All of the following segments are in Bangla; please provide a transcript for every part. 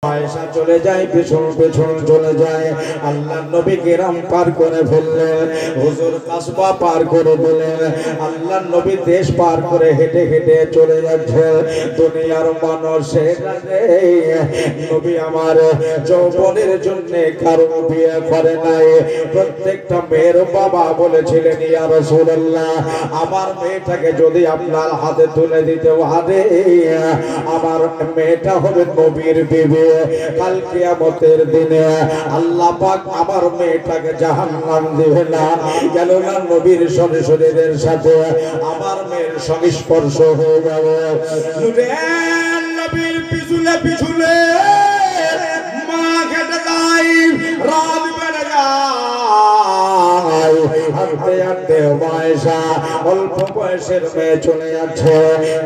আয়েশা চলে যায়, পেছন পেছন চলে যায়। আল্লাহর নবী গ্রাম পার করে ফেললেন, হুজুর কাসবা পার করে দিলেন। আল্লাহর নবী দেশ পার করে হেঁটে হেঁটে চলে যাচ্ছে। দুনিয়ার মানুষের নবী আমার যৌবনের জন্য কারো বিয়ে করে নাই। প্রত্যেকটা মেয়ের বাবা বলেছিলেন, ইয়া রাসূলুল্লাহ, আমার মেয়েটাকে যদি আপনার হাতে তুলে দিতে পারে, আমার মেয়েটা হবে নবীর বিবি। কাল কিয়ামতের দিনে আল্লাহ পাক আমার মেয়েটাকে জাহান্নাম দিবে না। গেল না নবীর শরীরের সাথে আমার মেয়ের সংস্পর্শ হয়ে যাবে। নবীর পিছনে পিছনে মা কেটে যায়, রাত বেড়ে যায়। হাঁটতে হাঁটতে আয়েশা অল্প বয়সের মেয়ে চলে যাচ্ছে,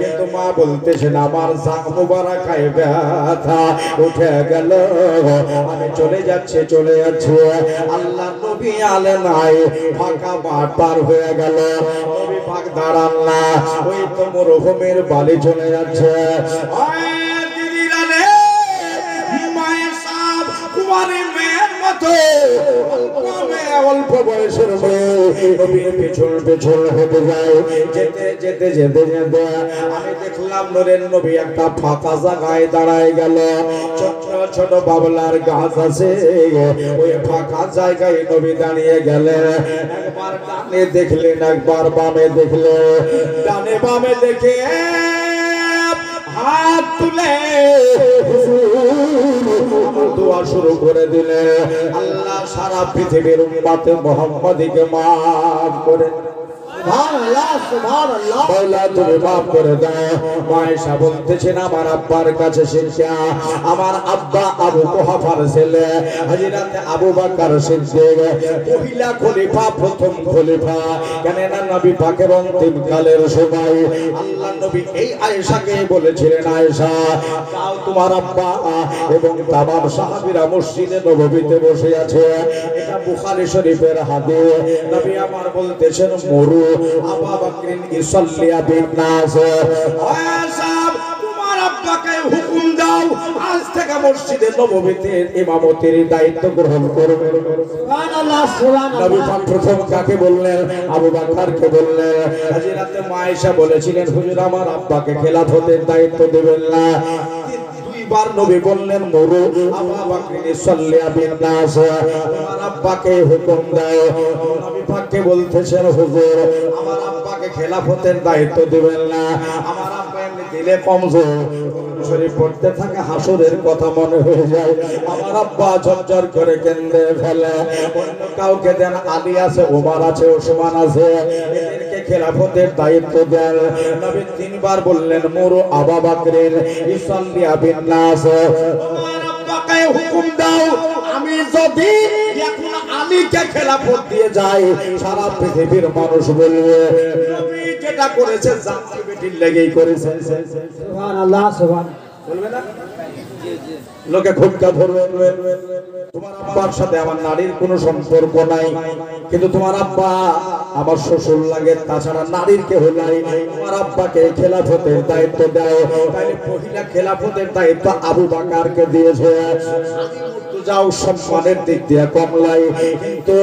কিন্তু মা বলতেছেন আমার জান মুবারাকায় ব্যথা উঠে গেল, আমি চলে যাচ্ছে চলে যাচ্ছে। আল্লাহ নবী আলে নাই, ফাঁকা মাঠ পার হয়ে গেল। নবী পাক দাঁড়ান না, ওই তো মরুভূমির বালি চলে যাচ্ছে। মায়ের সাপ কুমারী মেয়ের মতো অল্প বয়সের মেয়ে নবীর পেছন পেছন হেঁটে যায়। যেতে যেতে যেতে যেতে আমি দেখলাম নূরের নবী একটা ফাঁকা জায়গায় দাঁড়ায় গেল। ছোট ছোট বাবলার গাছ আছে, ওই ফাঁকা জায়গায় নবী দাঁড়িয়ে গেলেন। একবার ডানে দেখলেন, একবার বামে দেখলেন। ডানে বামে দেখে হাত তুলে দোয়া শুরু করে দিলে, আল্লাহ সারা পৃথিবীর উম্মতে মুহাম্মাদীকে মাফ করে আমার আব্বার কাছে শিক্ষা। আমার আব্বা আবু কুহাফার ছেলে হযরত আবু বকর সিদ্দিক, মহিলা খলিফা, প্রথম খলিফা। কেননা নবী পাকের অন্তিম কালের সময় আল্লাহর নবী এই আয়েশাকে বলেছিলেন, আয়েশা যাও, তোমার আব্বা এবং তামাম সাহাবীরা মসজিদে নববীতে বসে আছে। এটা বুখারী শরীফের হাদিস। নবী আমার বলতেছেন, মরু আবু বকর ইসাল্লি বিন নাস, আয়েশা তোমার আব্বাকে হুকুম দাও আজ থেকে মসজিদে নববীতে ইমামতির দায়িত্ব গ্রহণ করবে। সুবহানাল্লাহ সুবহানাল্লাহ। নবী পাক প্রথম কাকে বললেন? আবু বকরকে বললেন। হযরত আয়েশা বলেছিলেন, হুজুর আমার আব্বাকে খেলাফতের দায়িত্ব দেবেন না। বার নবী বললেন, মরু আবু বকর ইসাল্লি বিন নাস, তোমার আব্বাকে হুকুম দাও। নবী পাককে বলতেছেন, হুজুর আমার আব্বাকে খেলাফতের দায়িত্ব দিবেন না, আমার আব্বা এমনি দিলে কমজোর। শরীফ পড়তে থাকে, হাসরের কথা মনে হয়ে যায়। আমার আব্বা ঝরঝর করে কেঁদে ফেলে। অন্য কাউকে দেন, আলী আছে, ওমর আছে, ওসমান আছে, এদেরকে খেলাফতের দায়িত্ব দেন। নবী তিনবার বললেন, মরু আবু বকর ইসাল্লি বিন নাস, তোমার আব্বাকে হুকুম দাও। আমি যদি এখন আলীকে খেলাফত দিয়ে যাই, সারা পৃথিবীর মানুষ বলবে নবী যেটা করেছে জান্নাতের বেটির লেগেই করেছে। সুবহানাল্লাহ সুবহানাল্লাহ বলবে না? লোকে খুবকা ধরবে, তোমার আব্বার সাথে আমার নারীর কোনো সম্পর্ক নাই, কিন্তু তোমার আব্বা আমার শ্বশুর লাগে, তাছাড়া নারীর কেউ নাই। তোমার আব্বাকে খেলাফতের দায়িত্ব দাও। তাইলে মহিলা খেলাফতের দায়িত্ব আবু বকরকে দিয়েছে। যাও সম্মানের দিক দিয়ে কমলাই, কিন্তু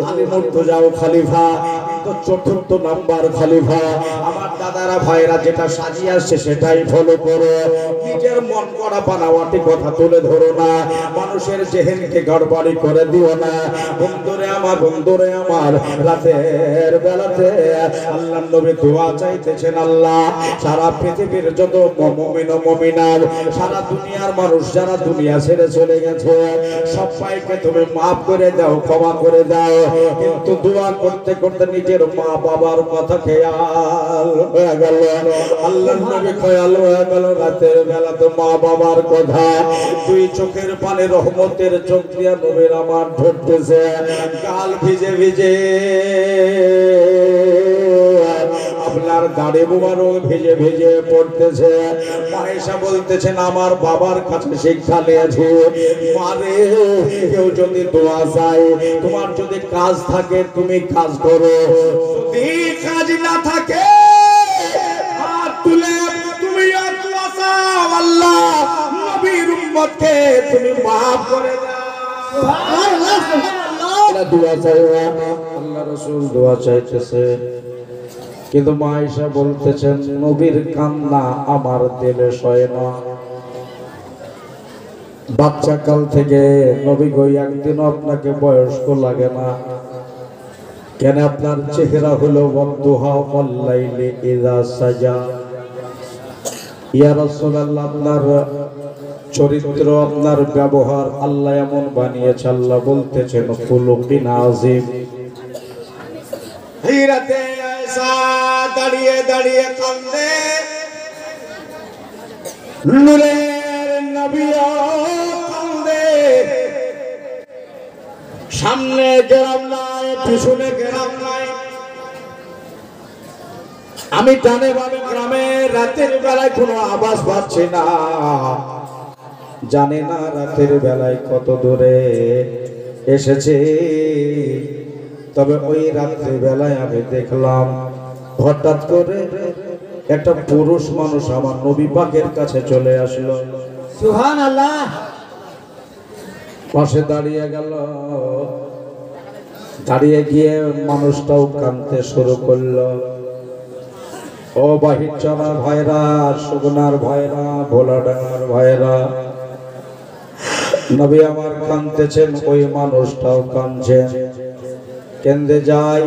আলী মুর্তজাও খলিফা, কিন্তু চতুর্থ নাম্বার খলিফা। আমার দাদারা ভাইরা যেটা সাজিয়ে আসছে সেটাই ফলো করো। নিজের মন করা বানাওয়াটি কথা তুলে ধরো না, মানুষের জেহেনকে গড়বড়ি করে দিও না। বন্ধুরে আমার, বন্ধুরে আমার, রাতের বেলাতে আল্লাহর নবী দোয়া চাইতেছেন, আল্লাহ সারা পৃথিবীর যত মুমিন ও মুমিনাত, সারা দুনিয়ার মানুষ যারা দুনিয়া ছেড়ে চলে গেছে, সবাইকে তুমি মাফ করে দাও, ক্ষমা করে দাও। কিন্তু দোয়া করতে করতে নিজের মা বাবার কথা খেয়াল হয়ে গেল। আল্লাহর নবী খেয়াল হয়ে গেল রাতের বেলা তো মা বাবার কথা। দুই চোখের পানি রহমতের চোখ দিয়ে নবীর আমার ঝরতেছে, গাল ভিজে ভিজে, আপনার দাড়ি মুবারক ভিজে ভিজে পড়তেছে। আয়েশা বলতেছেন, আমার বাবার কাছে শিক্ষা নিয়েছি, মারে কেউ যদি দোয়া চায়, তোমার যদি কাজ থাকে তুমি কাজ করো, যদি কাজ না থাকে হাত তুলে তুমি দোয়া চাও, আল্লাহ নবীর উম্মতকে তুমি মাফ করে দাও। সুবহানাল্লাহ সুবহানাল্লাহ। দোয়া চাইবা, আল্লাহ রাসূল দোয়া চাইতেছে, কিন্তু মা আয়েশা বলতেছেন নবীর কান্না আমার দিলে সয় না। বাচ্চা কাল থেকে নবী গো একদিনও আপনাকে বয়স্ক লাগে না কেন? আপনার চেহারা হলো ওয়াদুহা ওয়াল লাইলি ইযা সাজা। ইয়া রাসূলুল্লাহ, আপনার চরিত্র, আপনার ব্যবহার আল্লাহ এমন বানিয়েছে, আল্লাহ বলতেছেন খুলুকিন আযীম। হযরতে আয়েশা দাঁড়িয়ে দাঁড়িয়ে কাঁদে, নূরের নবীও কাঁদে। সামনে গেলাম নাই, পিছনে গেলাম নাই, আমি ডানে বামে গ্রামে রাতের বেলায় কোনো আওয়াজ পাচ্ছি না। জানি না রাতের বেলায় কত দূরে এসেছে, তবে ওই রাত্রি বেলায় আমি দেখলাম হঠাৎ করে একটা পুরুষ মানুষ আমার নবী পাকের কাছে চলে আসলো। সুবহানাল্লাহ। পাশে দাঁড়িয়ে গেল, দাঁড়িয়ে গিয়ে মানুষটাও কাঁদতে শুরু করলো। ও বাহিরচরার ভাইরা, সুগনার ভাইরা, ভোলাডাঙ্গার ভাইরা, নবী আমার কাঁদতেছেন, ওই মানুষটাও কাঁদছে। কেঁদে যাই,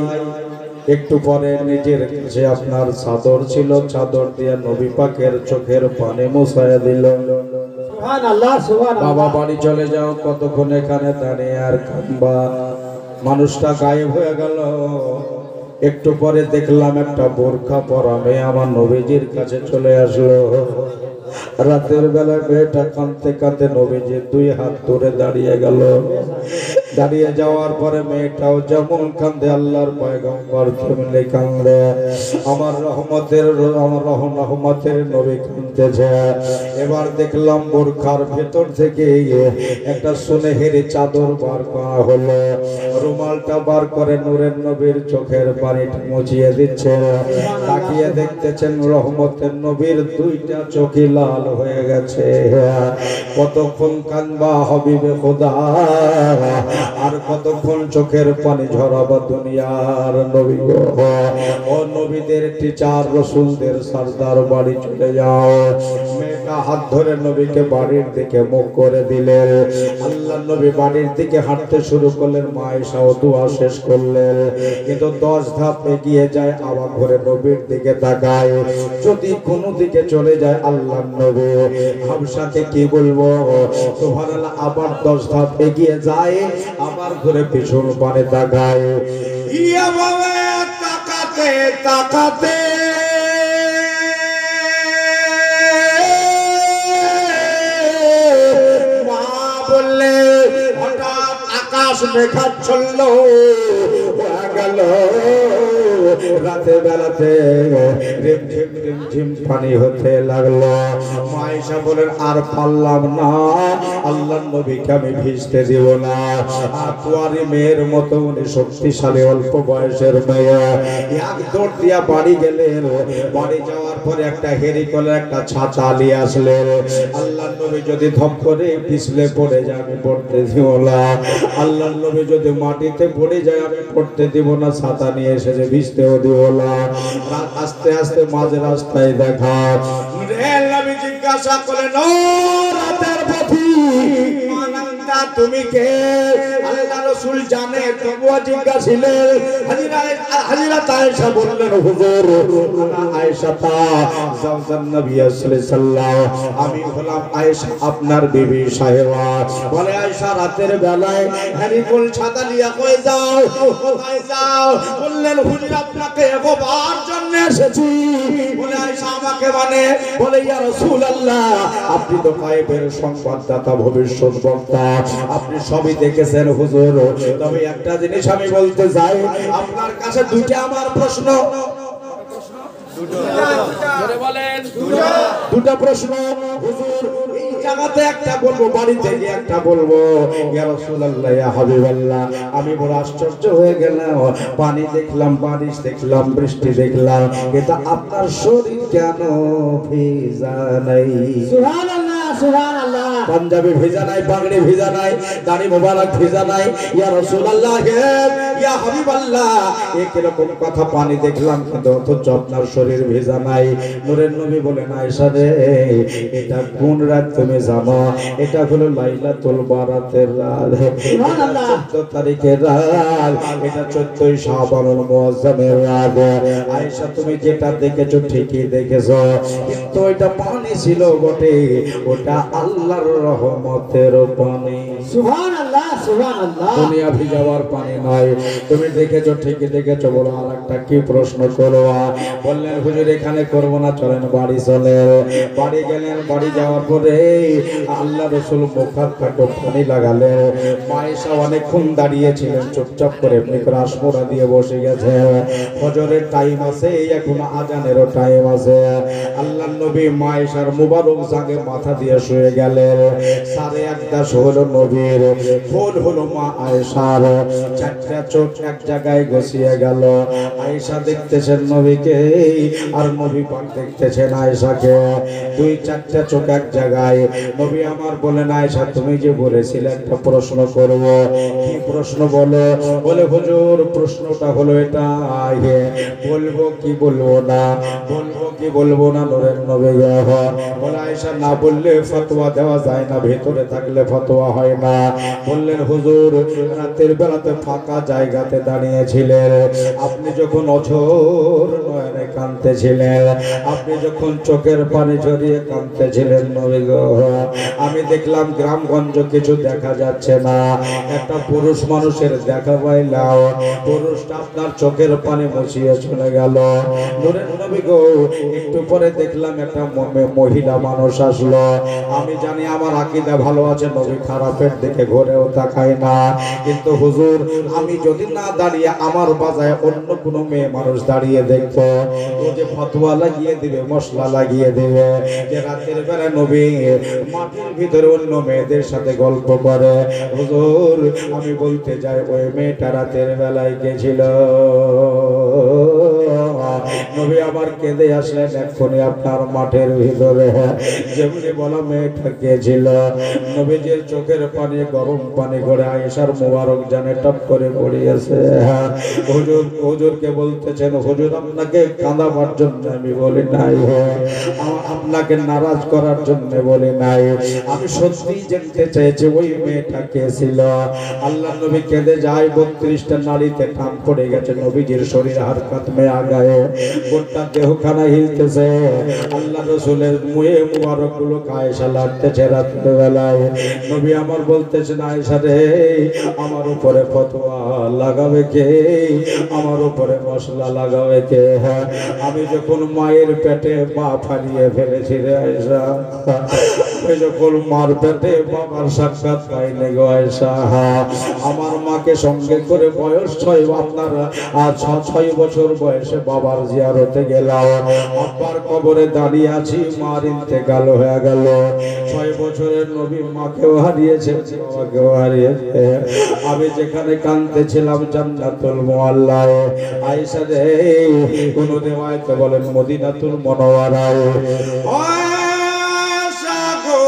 একটু পরে নিজের কাছে আপনার চাদর ছিল, চাদর দিয়ে নবী পাকের চোখের পানি মুছায়া দিল। সুবহানাল্লাহ সুবহানাল্লাহ। বাবা বাড়ি চলে যাও, কতক্ষণ এখানে দাঁড়িয়ে আর কাঁদবা? মানুষটা গায়েব হয়ে গেল। একটু পরে দেখলাম একটা বোরখা পরা মেয়ে আমার নবীজির কাছে চলে আসলো। রাতের বেলা মেয়েটা কাঁদতে কাঁদতে নবীজির দুই হাত ধরে দাঁড়িয়ে গেল। দাঁড়িয়ে যাওয়ার পরে মেয়েটাও যেমন কাঁদে, আল্লাহর পয়গম্বর তেমনি কাঁদে। আমার রহমতের নবী কাঁদতেছে। এবার দেখলাম বোরখার ভেতর থেকে একটা সুনেহের চাদর বার করা হলো, রুমালটা বার করে নূরের নবীর চোখের পানিটা মুছিয়ে দিচ্ছে। তাকিয়ে দেখতেছেন রহমতের নবীর দুইটা চোখই লাল হয়ে গেছে। কতক্ষণ কাঁদবা হবিবে খোদা, আর কতক্ষণ চোখের পানি ঝরাবা দুনিয়ার নবী গো। ও নবীদের টিচার, রসুলদের সরদার, বাড়ি চলে যাও। মেয়েটা হাত ধরে নবীকে বাড়ির দিকে মুখ করে দিলেন। আল্লাহ নবী বাড়ির দিকে হাঁটতে শুরু করলেন। মা আয়েশাও দোয়া শেষ করলেন, কিন্তু 10 ধাপ এগিয়ে যায়, আবার ঘরে নবীর দিকে তাকায়। যদি কোনো দিকে চলে যায় আল্লাহ নবী, হাবশাকে কি বলবো? সুবহানাল্লাহ। আবার 10 ধাপ এগিয়ে যায়, আবার ঘুরে পিছন পানে তাকায়। ইয়া বাবা তাকাতে তাকাতে মা বললে হঠাৎ আকাশ মেঘাচ্ছন্ন হয়ে গেল। রাতে বেলাতে রিমঝিম রিমঝিম পানি হতে লাগলো। মা আয়েশা বলেন আর পারলাম না, আল্লাহর নবীকে আমি ভিজতে দিব না। আর কুয়ারি মেয়ের মতো উনি শক্তিশালী অল্প বয়সের মেয়ে, এক দৌড় দিয়া বাড়ি গেলেন। বাড়ি যাওয়ার পরে একটা হেরিকলে একটা ছাতা নিয়ে আসলেন। আল্লাহর নবী যদি ধপ করে পিছলে পড়ে যায় আমি পড়তে দিব না। আল্লাহর নবী যদি মাটিতে পড়ে যায় আমি পড়তে দিব না। ছাতা নিয়ে এসেছে, ভিজতেও দিব না। আস্তে আস্তে মাঝ রাস্তায় দেখা। নবী জিজ্ঞাসা করলেন, ও রাতের পথী মানন্দা, তুমি কে? আল্লাহ রাসূল জানে, তবুও জিজ্ঞাসিলেন। হযরত আয়েশা বললেন, হুজুর আনা আয়েশা জাওজান নবী সাল্লাল্লাহু আলাইহি সাল্লাম, আমি হলাম আয়েশা আপনার বিবি সাহেবা। বলে আয়েশা রাতের বেলায় হেরিকল ছাতা নিয়ে কই যাও? কোথায় যাও? বললেন হুজুর আপনাকে একবার জন্য এসেছি। বলে আয়েশা আমাকে মানে? বলে ইয়া রাসূলুল্লাহ, আপনি তো গায়েবের সংবাদদাতা, ভবিষ্যৎ বক্তা, আপনি সবই দেখেছেন হুজুর। তবে একটা জিনিস আমি বলতে চাই, আপনার কাছে দুইটা আমার প্রশ্ন। দুটা প্রশ্ন হুজুর। এই জায়গাতে একটা বলবো, বাড়িতে গিয়ে একটা বলবো। ইয়া রাসূলুল্লাহ, ইয়া হাবিবাল্লাহ, আমি বড় আশ্চর্য হয়ে গেলাম। পানি দেখলাম, বারিশ দেখলাম, বৃষ্টি দেখলাম, কিন্তু আপনার শরীর কেন ভেজা নাই? সুবহানাল্লাহ সুবহানাল্লাহ পাঞ্জাবি ভিজা নাই, পাগড়ি ভিজা নাই, দাড়ি মোবারক ভিজা নাই। ইয়া রাসূলুল্লাহ, ইয়া হাবিবাল্লাহ, এরকম কথা পানি দেখলাম কিন্তু অথচ আপনার শরীর ভিজা নাই। নূরের নবী বলেন, আয়েশা রে, এটা কোন রাত তুমি জানো? এটা হলো লাইলাতুল বারাতের রাত, সুবহানাল্লাহ 14 তারিখের রাত, এটা 14ই শাবানুল মুআজ্জামের রাত। আয়েশা, তুমি যেটা দেখেছো ঠিকই দেখেছো, কিন্তু ওইটা পানি ছিল বটে, ওটা আল্লাহর রহমতের পানি। সুবহানাল্লাহ সুবহানাল্লাহ দুনিয়া ভিজাবার পানি নয়। তুমি দেখেছো, ঠিকই দেখেছো। বলো আর একটা কি প্রশ্ন করবা? বললেন, হুজুর এখানে করবো না, চলেন বাড়ি চলে। বাড়ি গেলেন, বাড়ি যাওয়ার পরে আল্লাহ রাসূল মুখার কাটো পানি লাগালেন। মায়েশা অনেকক্ষণ দাঁড়িয়েছিলেন, চুপচাপ করে এমনি করে আসমোড়া দিয়ে বসে গেছে। ফজরের টাইম আছে, এখন আজানেরও টাইম আছে। আল্লাহ নবী মায়েশার মুবারক জাগে মাথা দিয়ে শুয়ে গেলেন। 1:30 হলো, নবীর ফুল হলো মা আয়েশার। 4টা চোখ এক জায়গায় গছিয়ে গেল। আয়েশা দেখতেছেন নবীকে, আর নবী পাক দেখতেছেন আয়েশাকে। 2-4টা চোখ এক জায়গায়। নবী আমার বলেন, আয়েশা তুমি যে বলেছিলে একটা প্রশ্ন করব, কি প্রশ্ন বলো? বলে, হুজুর প্রশ্নটা হলো এটা, বলবো কি বলবো না, বলবো কি বলবো না? নূরের নবী বলে, আয়েশা না বললে ফতোয়া দেওয়া যায় না, ভেতরে থাকলে ফতোয়া হয় না। বললেন, হুজুর রাতের বেলাতে ফাঁকা জায়গাতে দাঁড়িয়েছিলেন, আপনি যখন অঝোর নয়নে কাঁদতেছিলেন, আপনি যখন চোখের পানি ঝরিয়ে কাঁদতেছিলেন নবী গো, আমি দেখলাম গ্রামগঞ্জ কিছু দেখা যাচ্ছে না, একটা পুরুষ মানুষের দেখা পাইলাম, পুরুষটা আপনার চোখের পানি মুছিয়ে চলে গেল। নূরের নবী গো, একটু পরে দেখলাম একটা মহিলা মানুষ আসলো। আমি জানি আমার আকীদা ভালো আছে, নবী খারাপের দিকে ঘুরেও তাকায় না, কিন্তু হুজুর আমি যদি না দাঁড়িয়ে আমার বাজায় অন্য কোনো মেয়ে মানুষ দাঁড়িয়ে দেখতো, ও যে ফতোয়া লাগিয়ে দিবে, মশলা লাগিয়ে দিবে যে রাতের বেলা নবী মাটির ভিতরে অন্য মেয়েদের সাথে গল্প করে। হুজুর আমি বলতে যাই, ওই মেয়েটা রাতের বেলায় গেছিল। নবী আবার কেঁদে আসলেন, এক্ষুনি আপনার মাঠের ভিতরে যেমনি বলা মেয়েটা গেছিল। নবীজির চোখের পানি গরম পানি করে আয়েশার মুবারক জানে টপ করে পড়িয়েছে। হুজুর হুজুরকে বলতেছেন, হুজুর আপনাকে কাঁদাবার জন্য আমি বলি নাই, আপনাকে নারাজ করার জন্য বলি নাই, আমি সত্যি জানতে চেয়েছি ওই মেয়েটা কে ছিল। আল্লাহ নবী কেঁদে যায়, 32টা নারীতে টান পড়ে গেছে, নবীজির শরীর হারকাত মে আগায়, গোটা দেহখানা হিলতেছে। আল্লাহ রাসূলের মুয়ে মুবারক গুলো আয়েশা লাগতেছে রাতের বেলায়। নবী আমার বলতেছেন, আয়েশা রে, আমার উপরে ফতোয়া লাগাবে কে? আমার উপরে মশলা লাগাবে কে? আমি যখন মায়ের পেটে পা ফালিয়ে ফেলেছি রে আয়েশা, ওই যখন মার পেটে বাবার সাক্ষাৎ পাইনি গো আয়েশা, আমার মাকে সঙ্গে করে বয়স 6, আপনার 6 বছর বয়সে বাবার জিয়ারতে গেলাম, আব্বার কবরে দাঁড়িয়ে আছি, মার ইন্তেকাল হয়ে গেল। 6 বছরের নবী মাকেও হারিয়েছে, বাবাকেও হারিয়েছে। আমি যেখানে কাঁদতেছিলাম জান্নাতুল মুআল্লায়, আয়েশা রে, কোন রিওয়ায়েতে বলেন মদিনাতুল মুনাওয়ারায়, আয়েশা গো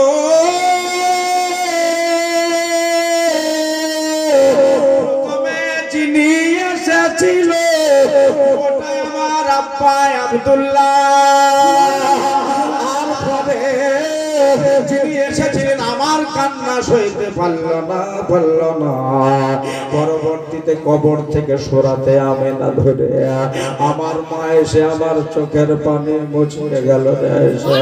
তুমি যিনি এসেছিল ওটাই আমার আব্বা আব্দুল্লাহ, আর পরে যিনি এসেছিলেন আমার কান্না সইতে পারল না, পরবর্তীতে কবর থেকে সরাতে আমেনা ধরে আমার মা এসে আমার চোখের পানি মুছিয়ে গেল। আয়েশা,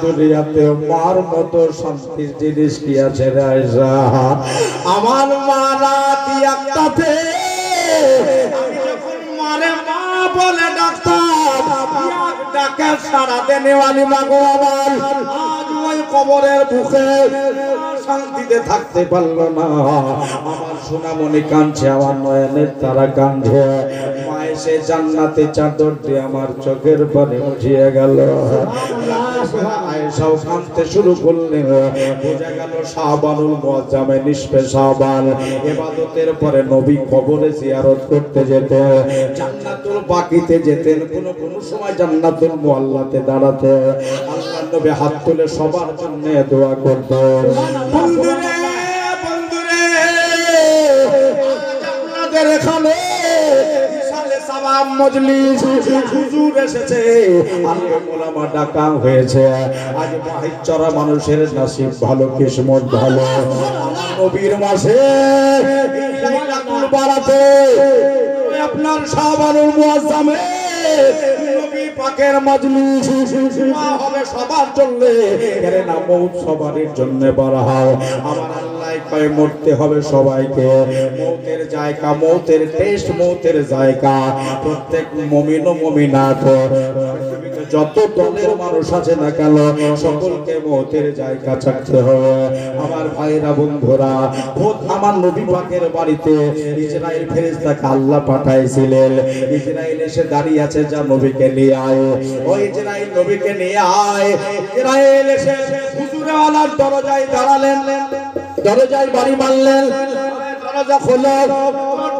দুনিয়াতে মার মতো শান্তির জিনিস কি আছে রে আয়েশা? আমার মা রাত একটাতে আমি যখন মারে মা বলে ডাকতাম, ডাকে সারা দেনে ওয়ালি মাগো আমার, আজ ওই কবরের বুকে শান্তিতে থাকতে পারলো না। আমার সোনামণি কাঁদছে, আমার নয়নের তারা কাঁদছে। মায়ের সে জান্নাতে চাদর দিয়ে আমার চোখের পানি মুছিয়ে গেল। আয়েশাও কাঁদতে শুরু করলেন। বোঝা গেল শাবানুল মুআজ্জামে নিসফে শাবান ইবাদতের পরে নবী কবরে জিয়ারত করতে যেতেন, জান্নাতুল বাকিতে যেতেন, কোন সময় জান্নাতুল মুআল্লাতে দাঁড়াতে আল্লাহর নবী হাত তুলে সবার জন্য দোয়া করতেন। বন্ধুরে বন্ধুরে আপনাদের এখানে বিশাল সালাম মজলিস হুজুর এসেছে, আলেম ওলামা ডাকা হয়েছে। আজ বাহির চড়া মানুষের নসিব ভালো, কিসমত ভালো। নবীর মাসে লাইলাতুল বারাতে আপনার শাবানুল মুআজ্জামে নবী পাকের মজলিস জুমা হবে সবার জন্য। এর না মওত সবার জন্য বাড়াও। আমার আল্লাহ কয় মরতে হবে সবাইকে। মওতের জায়গা, মওতের টেস্ট, মওতের জায়গা প্রত্যেক মুমিন ও মুমিনাত যত দলের মানুষ আছে না কেন সকলকে মওতের জায়গা ছাড়তে হবে। আমার ভাইরা বন্ধুরা, খোদ আমার নবী পাকের বাড়িতে ইসরাইল ফেরেশতাকে আল্লাহ পাঠাইছিলেন। ইসরাইল এসে দাঁড়িয়ে আছে, যা নবীকে নিয়ে আয়। ওই ইসরাইল নবীকে নিয়ে আয়। ইসরাইল এসে হুজুরে আলার দরজায় দাঁড়ালেন, দরজায় বাড়ি মারলেন। দরজা খোলো।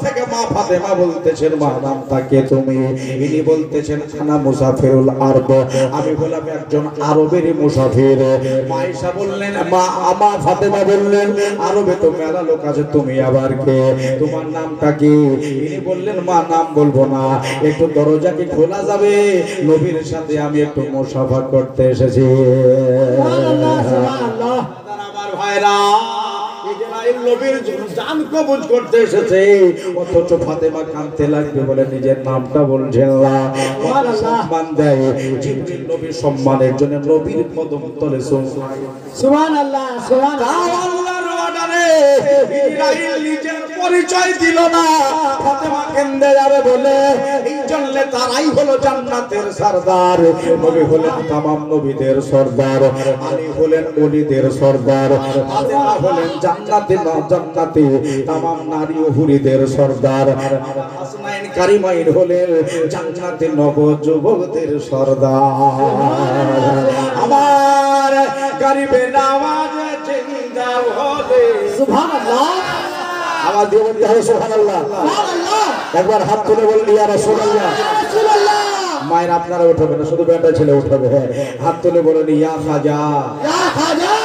থেকে মা ফাতেমা বলতেছেন, মা নামটা কে তুমি? ইনি বলতেছেন আনা মুসাফিরুল আরব, আমি হলাম একজন আরবের মুসাফির। মা আয়েশা বললেন, মা ফাতেমা বললেন, আরবে তো মেলা লোক আছে, তুমি আবার কে? তোমার নামটা কি? ইনি বললেন, মা নাম বলবো না, একটু দরজা কি খোলা যাবে? নবীর সাথে আমি একটু মুসাফা করতে এসেছি। আমার ভাইরা নবীর জান কবুল করতে এসেছে, অথচ ফাতেমা কাঁদতে লাগবে বলে নিজের নামটা বলছেন না। সম্মান দেয় জিবরিল নবীর সম্মানের জন্য নবীর কদম তলে সুবহানাল্লাহ সুবহানাল্লাহ। আল্লাহর অর্ডারে ইসরাইল নিজের পরিচয় দিল না, ফাতেমা কেঁদে যাবে বলে। এই জন্য তারাই হলো জান্নাতের সরদার। নবী হলেন তামাম নবীদের সরদার, আলী হলেন ওলিদের সরদার, ফাতেমা হলেন জান্নাতে জান্নাতে তামাম নারী ও হুরিদের সরদার, হাসনাইন কারিমাইন হলেন জান্নাতে নবযুবকদের সরদার। আমার গরিবে নামাজ জিন্দা হলে সুবহানাল্লাহ। আওয়াজ দিয়ে বলতে হবে সুবহানাল্লাহ। সুবহানাল্লাহ। একবার হাত তুলে বলুন ইয়া রাসূলুল্লাহ। রাসূলুল্লাহ। মায়ের আপনারা উঠাবে না, শুধু বেটা ছেলে উঠাবে। হাত তুলে বলুন ইয়া খাজা, ইয়া খাজা।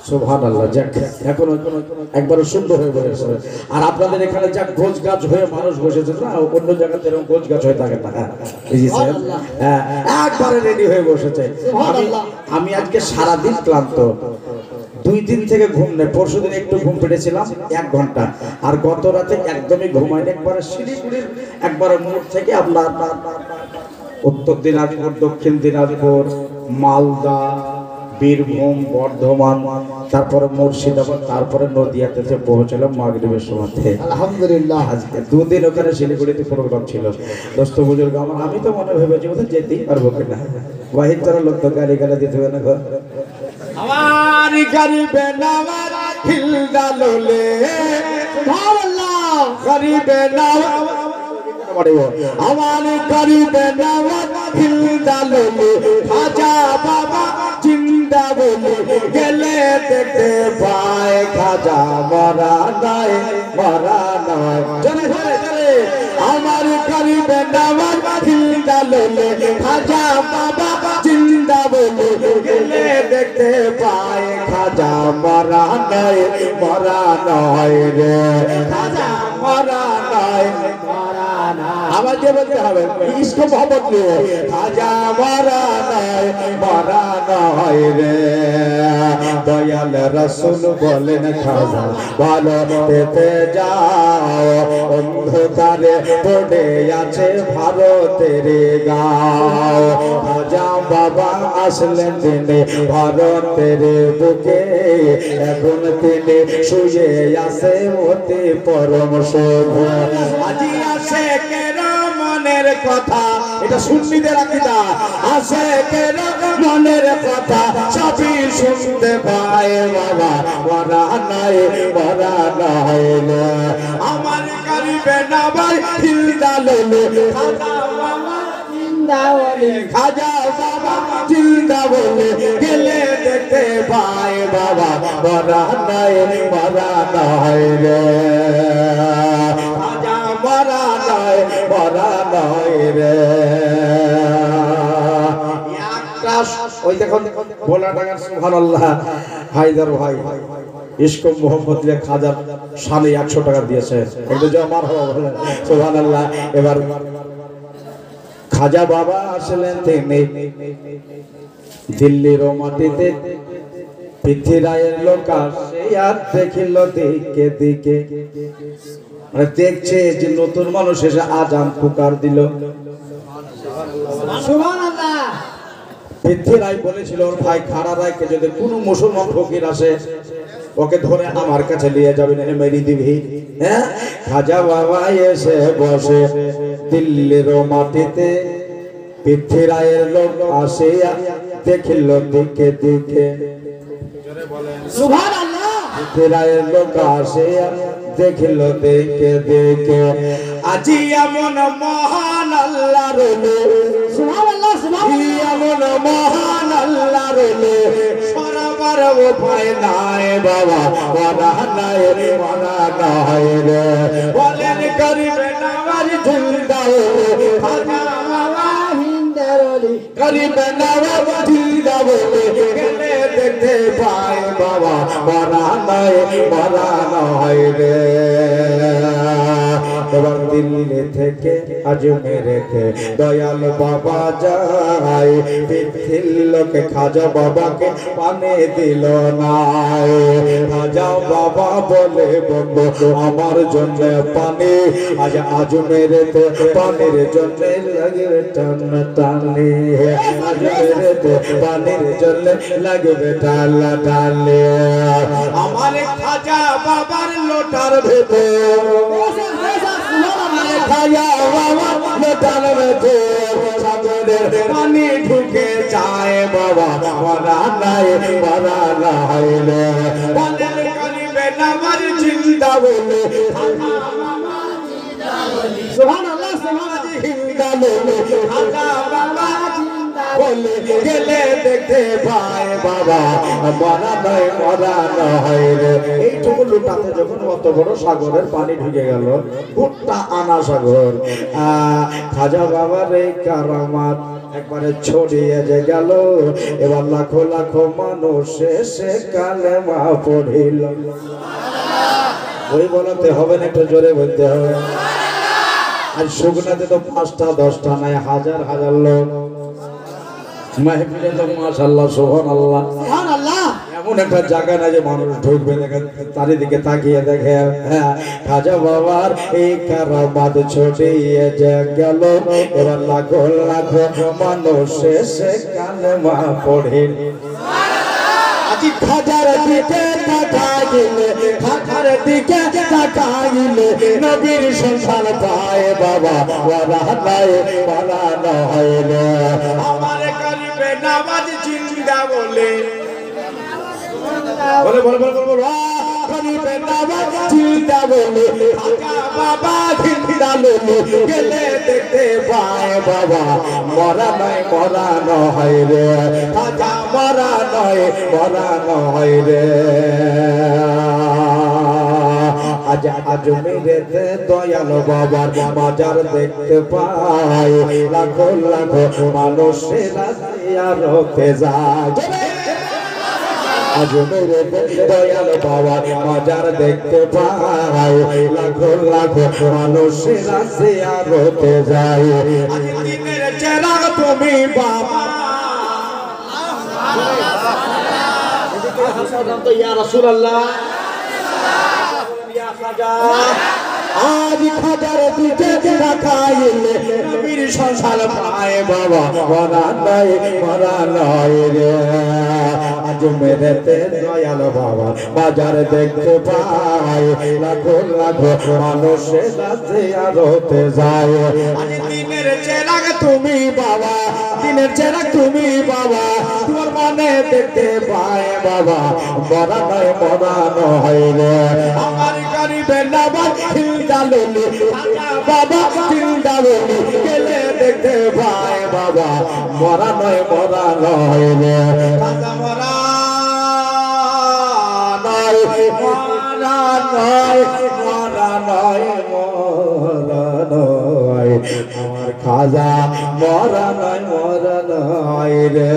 সুবহানাল্লাহ। যাক, এখন একবার সুন্দর হয়ে বসেছে। আর আপনাদের এখানে যাক গোছ গাছ হয়ে মানুষ বসেছে না, অন্য জায়গাতে এরকম গোছ গাছ হয়ে থাকে না। একবারে রেডি হয়ে বসেছে। আমি আজকে সারাদিন ক্লান্ত, 2 দিন থেকে ঘুম নেই। পরশুদিন একটু ঘুম পেটেছিলাম 1 ঘন্টা, আর গত রাতে একদমই ঘুমাইনি। একবারে শিলিগুড়ির একবারে মোড় থেকে আপনার উত্তর দিনাজপুর, দক্ষিণ দিনাজপুর, মালদা, বীরভূম, বর্ধমান, তারপরে মুর্শিদাবাদ, তারপরে নদিয়াতে যে পৌঁছলাম মাগরিবের সময়। আলহামদুলিল্লাহ। আজকে 2 দিন ওখানে শিলিগুড়িতে প্রোগ্রাম ছিল। দোস্ত বুজুর্গ আমার, আমি তো মনে ভেবেছি ওদের যেতেই পারবো কিনা। বাহির তারা লোক তো গালি গালা দিতে হবে না গো। আমার গরিবে নামাজ হিলদা লোলে, সুবহানাল্লাহ। গরিবে নামাজ আমার গরিবে নামাজ হিলদা লোলে, খাজা বাবা জিন্দা বলে গেলে দেখতে পায়, খাজা মরা নয়, মরা নয়। চলে চলে চলে আমার গরিবে নামাজ হিলদা লোলে, খাজা বাবা জিন্দা বলে গেলে দেখতে পায়, খাজা মরা নয়, মরা নয় রে, খাজা মরা নয়, মরা নয়। আবার যে বলতে হবে ইসকো মোহাম্মদ নিয়ে, খাজা মরা নয়, মরা নয় রে। দয়াল রাসূল বলেন খাজা ভালো পেতে যাও, অন্ধকারে পড়ে আছে ভারতের গাঁও। খাজা বাবা আসলেন তিনি ভারতের বুকে, এখন তিনি শুয়ে আছে অতি পরম সুখ। আজি আসে কেন মনের কথা এটা সুন্নিদের আকীদা। আশিকের মনের কথা সবই শুনতে পায় বাবা, মরা নাই মরা নাই রে। আমার গরিবে নবাই জিন্দালুলু খাজা বাবা জিন্দা বলে গেলে দেখতে পায় বাবা, মরা নাই মরা নাই রে। খাজা মরা নাই মরা নাই রে। ওই দেখুন ভোলা টাকার সুবহানাল্লাহ হায়দার ভাই ইশক মোহাম্মদ লিয়া খাজার সালে 100 টাকা দিয়েছে। একটু জমা হবে সুবহানাল্লাহ। এবার খাজা বাবা আসলেন তিনি দিল্লির মাটিতে, পৃথ্বীরায়ের লোক আসে আর দেখিল দিকে দিকে, মানে দেখছে যে নতুন মানুষ এসে আজান পুকার দিল। সুবহানাল্লাহ। পৃথ্বীরায় বলেছিল ওর ভাই খাড়া রায়কে যদি কোনো মুসলমান ফকির আসে ওকে ধরে আমার কাছে নিয়ে যাবেন, মেরি দিবি। হ্যাঁ, খাজা বাবা এসে বসে দিল্লির মাটিতে, পৃথ্বীরায়ের লোক আসে দেখিল দিকে দিকে। সুবহানাল্লাহ। পৃথ্বীরায়ের লোক আসে দেখিল দিকে দিকে, আজি এমন মহান আল্লাহর সুবহানাল্লাহ সুবহানাল্লাহ। এমন মহান আল্লাহর সরাবার উপায় নাই বাবা, মরা নাই মরা নাই রে। বলেন গরিবে নওয়াজ জিন্দা খাজা বাবা হিন্দারলি গরিবে নওয়াজ জিন্দা বলে গেলে দেখতে পায় বাবা, মরা নাই মরা নাই রে। এবার দিল্লি থেকে আজমেরেতে দয়াল বাবা যায়, পৃথিবীর লোকে খাজা বাবাকে পানি দিল না। খাজা বাবা বলে বন্ধু আমার জন্য পানি, আজ আজমেরেতে পানির জন্য লাগবে টান টানে, আজমেরেতে পানির জন্য লাগবে টালা টালে। আমার খাজা বাবার লোটার ভেতর খাজা বাবা লোটার ভেতর সাগরের পানি ঢুকে যায় বাবা, মরা নাই মরা নাই রে। বলেন গরিবে নওয়াজ জিন্দা বলে সুবহানাল্লাহ সুবহানাল্লাহ। জিন্দা বলে খাজা বাবা বলে গেলে দেখতে পায় বাবা, মরা নাই মরা নাই রে। এইটুকু লুটাতে যখন অত বড় সাগরের পানি ঢুকে গেল, গোটা আনা সাগর, খাজা বাবার এই কারামাত একবারে ছড়িয়ে যে গেল। এবার লাখো লাখো মানুষ এসে কালেমা পড়িল। ওই বলতে হবে না, একটু জোরে বলতে হবে। আর শুকনাতে তো 5টা 10টা নাই, হাজার হাজার লোক মাহফিলে তো মাশাআল্লাহ সুবহানাল্লাহ সুবহানাল্লাহ। এমন একটা জায়গা না যে মানুষ ঢুকবে, দেখে চারিদিকে তাকিয়ে দেখে। হ্যাঁ, খাজা বাবার এই কারামাত ছড়িয়ে যে গেল। এবার লাখো লাখো মানুষ এসে কালেমা পড়িল। আজি খাজার দিকে তাকাইলে, খাজার দিকে তাকাইলে নবীর সন্ধান পায় বাবা, মরা নাই মরা নাই রে। আমার গরিবে নওয়াজ জিন্দা বলে বলে বলে বলে বলে গরিবে নওয়াজ জিন্দা বলে খাজা বাবা জিন্দা বলে গেলে দেখতে পায় বাবা, মরা নাই মরা নাই রে। খাজা মরা নাই মরা নাই রে। আজ আজমিরেতে দয়াল বাবার মাজার দেখতে পাই, লাখো লাখো মানুষেরা জিয়ারতে যায়। আজমিরেতে দয়াল বাবার মাজার দেখতে পাই, লাখো লাখো মানুষেরা জিয়ারতে যায়। আজ দিনের চেরাগ তুমি বাবা, ইয়া রাসূলুল্লাহ ইয়া খাজা আজ খাজার দিতে রাখাইলে নবীর সংসার পায় বাবা মরা নয় রে আজ মেরেতে দয়াল বাবা বাজার দেখতে পায় লাখো লাখো মানুষের সাথে আরতে যায় আজ দিনের চেরাগ তুমি বাবা দিনের চেরাগ তুমি বাবা তোমার মানে দেখতে পায় বাবা মরা নয় রে আমার গরিবে নাবার হিলদালুলি বাবা হিলদালুলি গেলে দেখতে পায় বাবা মরা নয় রে খাজা মরা নয় আমার খাজা মরা নয় রে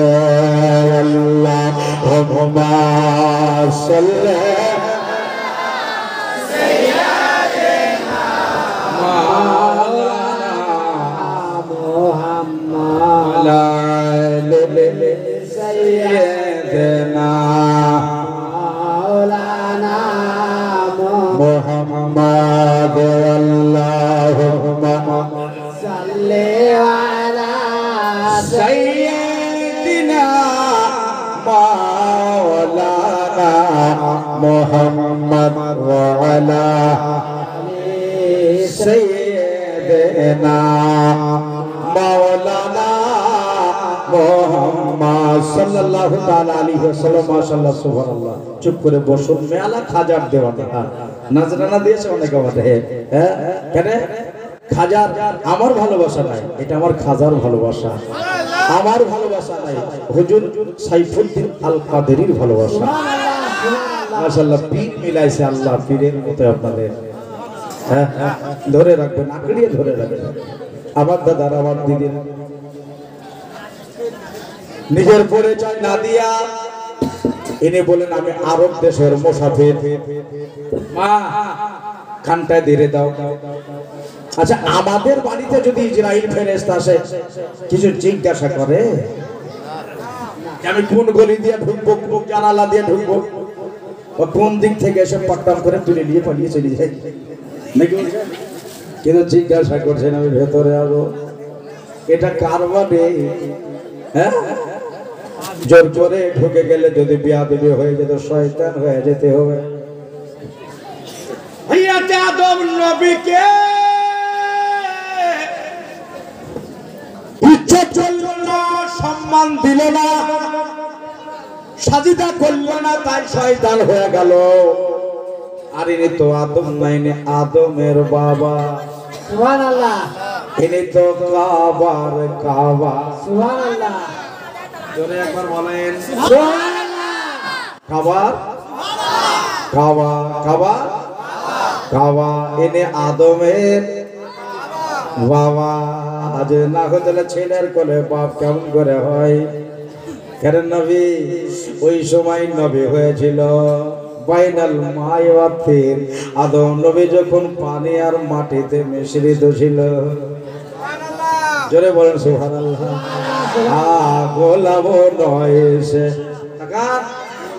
আল্লাহুম্মা সাল্লি سيدنا مولانا محمد اللهم صل على سيدنا مولانا محمد وعلى سيدنا مولانا মোহাম্মদ সাল্লাল্লাহু তাআলা আলাইহি ওয়াসাল্লাম মাশাআল্লাহ সুবহানাল্লাহ চুপ করে বসুন মেলা খাজার দেওয়ানা নাজরানা দিয়েছে অনেক আমাদের হ্যাঁ কেন খাজার আমার ভালোবাসা নাই এটা আমার খাজার ভালোবাসা আমার ভালোবাসা নাই হুজুর সাইফুদ্দিন আল কাদেরীর ভালোবাসা মাশাআল্লাহ পীর মিলাইছে আল্লাহ পীরের মতো আপনাদের হ্যাঁ ধরে রাখবেন আঁকড়িয়ে ধরে রাখবেন আমার দাদা আমার দিদি নিজের পরিচয় না দিয়া ইনি বলেন আমি আরব দেশের মুসাফির মা কানটা ধীরে দাও আচ্ছা আমাদের বাড়িতে যদি ইসরাইল ফেরেশতা আসে কিছু জিজ্ঞাসা করে আমি কোন গলি দিয়ে ঢুকবো কোন জানালা দিয়ে ঢুকবো ও কোন দিক থেকে এসে পাকটাম করে তুলে নিয়ে পালিয়ে চলে যায় নাকি কিন্তু জিজ্ঞাসা করছেন আমি ভেতরে আরো এটা কারবারে হ্যাঁ জোর করে ঢুকে গেলে যদি বিয়াদবি হয়ে যেত শয়তান হয়ে যেতে হবে হযরত আদম নবীকে ইজ্জত দিল না সম্মান দিল না সাজদা করল না তাই শয়তান হয়ে গেল আর ইনি তো আদম নাইনি আদমের বাবা সুবহানাল্লাহ ইনি তো কাবার কাবা সুবহানাল্লাহ জোরে একবার বলেন সুবহানাল্লাহ কাবার কাবা কাবা কাবা ইনি আদমের বাবা আজ না হলে ছেলের কোলে বাপ কেমন করে হয় কারণ নবী ওই সময় নবী হয়েছিল বাইনাল মাই ওয়া তিন আদম নবী যখন পানি আর মাটিতে মিশ্রিত ছিল জোরে বলেন সুবহানাল্লাহ গোলাপ নয় সে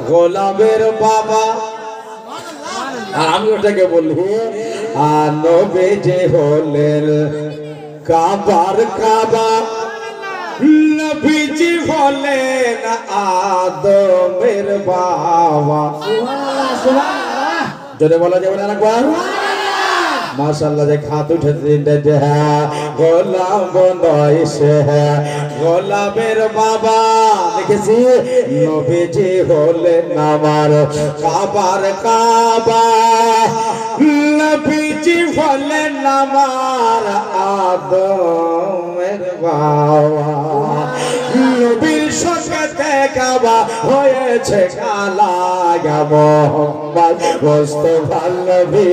গোলাপের বাবা আর আমি ওটাকে বলি আর নবী যে হলেন কাবার কাবা নবীজি হলেন আদমের বাবা সুবহানাল্লাহ সুবহানাল্লাহ জোরে বলা যাবে না একবার মাশাআল্লাহ যে খাত উঠেছে যে গোলাপ নয় সে গোলাপের বাবা দেখেছি নবীজি হলেন আমার কাবার কাবা নবীজি হলেন আমার আদমের বাবা নবীর সঙ্গে দেখাবা হয়েছে কালা মোহাম্মদ মুস্তাফা নবী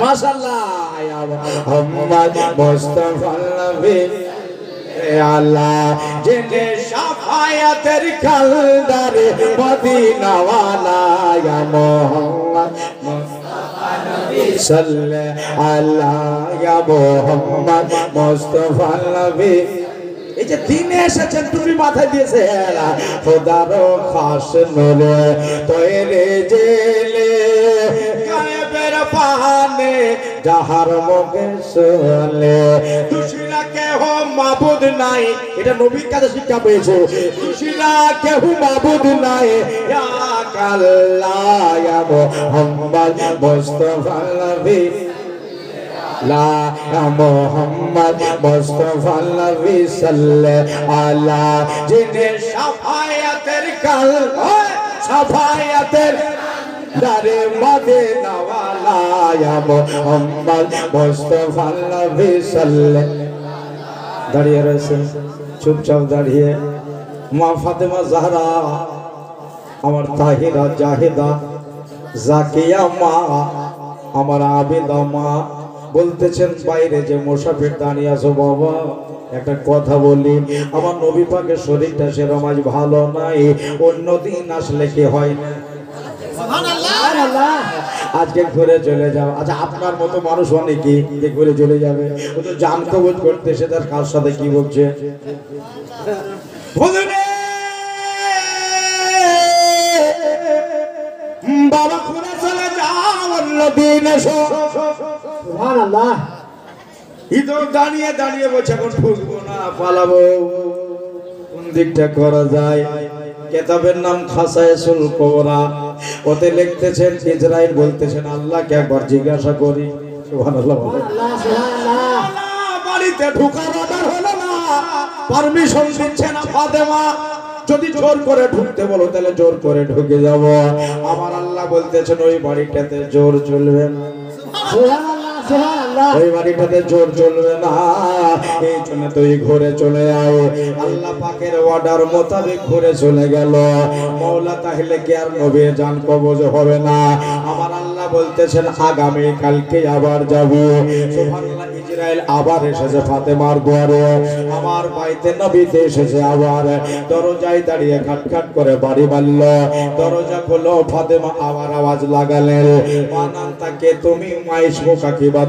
মাশাআল্লাহ ইয়া মুহাম্মদ মুস্তাফা নবী আল্লাহ জিনে শাফায়াতের কালদারে মদিনা ওয়ালা ইয়া মুহাম্মদ মুস্তাফা নবী সাল্লাল্লাহু আলাইহি ইয়া মুহাম্মদ মুস্তাফা নবী এই যে দিনে এসেছেন টুপি মাথায় দিয়েছে খোদার খাস নূরে তৈরে জেলে গায়েবের পানে যাহার মুখে শুনলে তুষিরা কেহ মাবুদ নাই, এটা নবীর কাছে শিক্ষা পেয়েছে। তুষিরা কেহ মাবুদ নাই, ইয়া আল্লাহ ইয়া মুহাম্মদ মুস্তাফা নবী লা মুহাম্মদ মুস্তাফা নবী সাল্লাল্লাহু আলা জিনে শাফায়াতের কাল শাফায়াতের দারে মদিনা ওয়ালা ইয়া মুহাম্মদ মুস্তাফা নবী সাল্লাল্লাহু দাঁড়িয়ে রয়েছে চুপচাপ দাঁড়িয়ে মা ফাতেমা জাহরা, আমার তাহিরা জাহিদা জাকিয়া মা, আমার আবিদা মা বলতেছেন বাইরে যে মুসাফির দাঁড়িয়ে আছো বাবা একটা কথা বলি, আমার নবী পাকের শরীরটা সেরকম আজ ভালো নাই, অন্যদিন আসলে কি হয় না আজকে ঘুরে চলে যাও। আচ্ছা আপনার মতো মানুষ অনেকে যে ঘুরে চলে যাবে, ও তো জান কবজ করতে সে তার কার সাথে কি বলছে বাবা ঘুরে চলে যাও অন্যদিন এসো। সুবহানাল্লাহ। ইদো দাঁড়িয়ে দাঁড়িয়ে বলছে এখন ঠুকবো না পালাবো, কোন দিকটা করা যায়। কেতাবের নাম খাসায়েসুল কুবরা, ওতে লিখতেছেন ইসরাইল বলতেছেন আল্লাহকে একবার জিজ্ঞাসা করি। সুবহানাল্লাহ। সুবহানাল্লাহ। বাড়িতে ঢোকার অর্ডার হলো না, পারমিশন দিচ্ছে না ফাতেমা, যদি জোর করে ঢুকতে বলো তাহলে জোর করে ঢুকে যাব। আমার আল্লাহ বলতেছেন ওই বাড়িটাতে জোর চলবে না, সুবহানাল্লাহ। সুবহানাল্লাহ। ওই বাড়িটাতে জোর চলবে না, এই জন্য তুই ঘুরে চলে আয়। আল্লাহ পাকের অর্ডার মোতাবেক ঘুরে চলে গেল। মওলা তাহলে কি আর নবীর জান কবজ হবে না? আমার আল্লাহ বলতেছেন আগামী কালকে আবার যাব। সুবহানাল্লাহ। ইসরাইল আবার এসেছে ফাতেমার ঘরে, আমার বাইতে নবীতে এসেছে আবার, দরজায় দাঁড়িয়ে খাটখাট করে বাড়ি মারল, দরজা খুললো, ফাতেমা আবার আওয়াজ লাগালেন মানান তাকে তুমি মাইশ কাকি বা